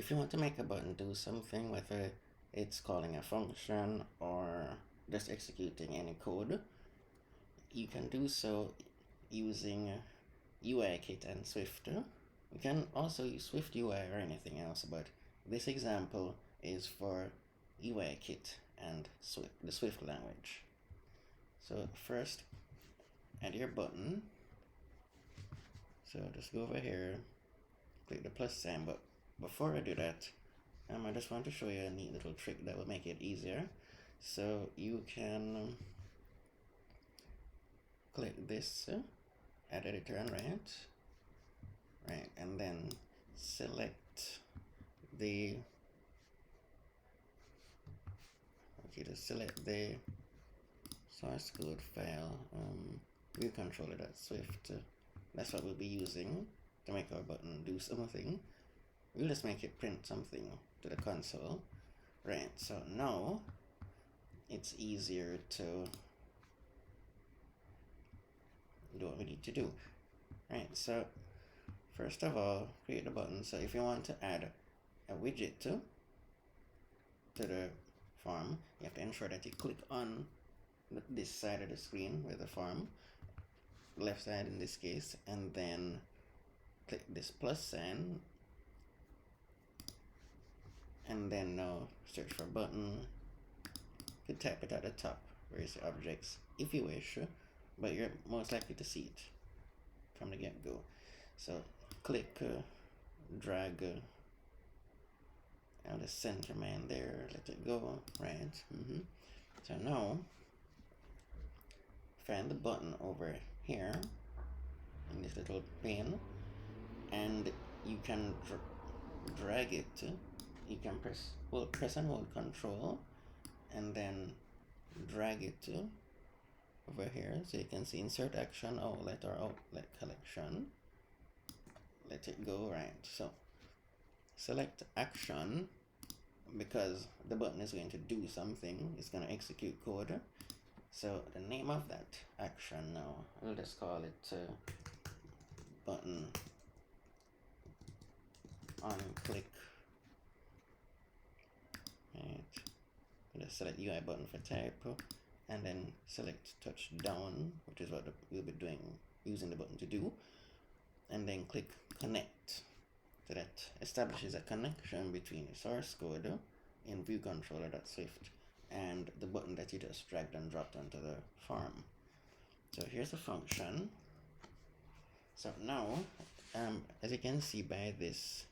If you want to make a button do something, whether it's calling a function or just executing any code, you can do so using UIKit and Swift. You can also use Swift UI or anything else, but this example is for UIKit and Swift, the Swift language. So first, add your button. So just go over here, click the plus sign, but before I do that, I just want to show you a neat little trick that will make it easier. So you can click this, add editor and right, and then select the, just select the source code file, view controller.swift. That's what we'll be using to make our button do something. We'll just make it print something to the console. Right, so now it's easier to do what we need to do. Right, so first of all, create the button. So if you want to add a widget to the form, you have to ensure that you click on this side of the screen with the form, left side in this case, and then click this plus sign, and then now search for button. You can type it at the top where you see objects if you wish, but you're most likely to see it from the get-go. So click, drag, I'll just center mine there, let it go, right? So now find the button over here in this little pane, and you can drag it. You can press and hold Control, and then drag it over here, so you can see insert action outlet or outlet collection. Let it go, right? So select action, because the button is going to do something. It's going to execute code. So the name of that action now, we'll just call it button on click. Right. Just select UI button for type, and then select touch down, which is what we'll be doing, using the button to do, and then click connect. So that establishes a connection between the source code in viewController.swift and the button that you just dragged and dropped onto the form. So here's the function. So now, as you can see by this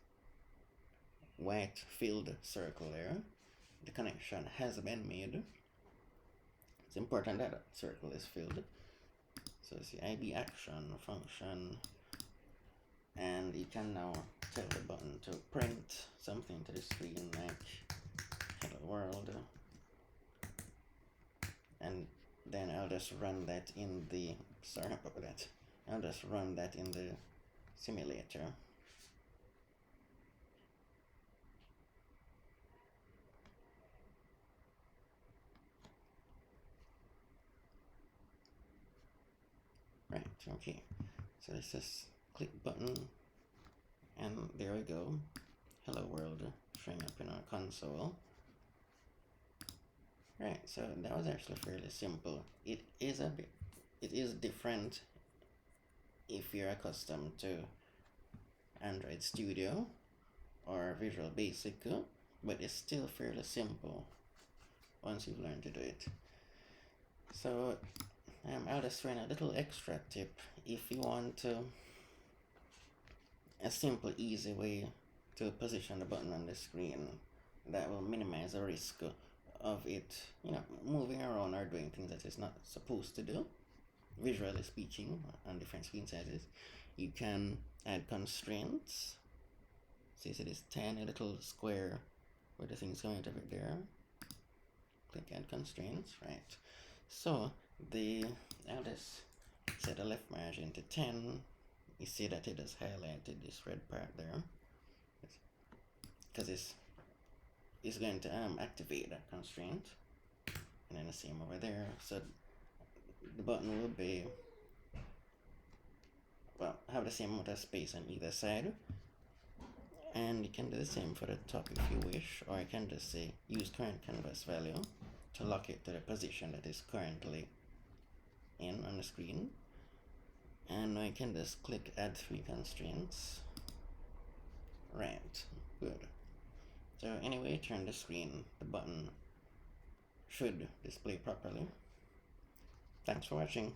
white filled circle there, the connection has been made. It's important that circle is filled. So it's the IB action function, and you can now tell the button to print something to the screen like hello world, and then I'll just run that in the, I'll just run that in the simulator. Right, okay, so let's just click button, and there we go, hello world showing up in our console. Right, so that was actually fairly simple. It is different if you're accustomed to Android Studio or Visual Basic, but it's still fairly simple once you've learned to do it. So I'll just throw in a little extra tip. If you want a simple, easy way to position the button on the screen that will minimize the risk of it, moving around or doing things that it's not supposed to do, visually speaking, on different screen sizes, you can add constraints. So you see this tiny little square where the thing's going to be there. Click add constraints, right? So I'll just set the left margin to 10. You see that it has highlighted this red part there, because it's going to activate that constraint, and then the same over there. So the button will be, well, have the same amount of space on either side, And you can do the same for the top if you wish, or you can just say use current canvas value to lock it to the position that is currently in on the screen. And now you can just click add 3 constraints. Right, good. So anyway, turn the screen, the button should display properly. Thanks for watching.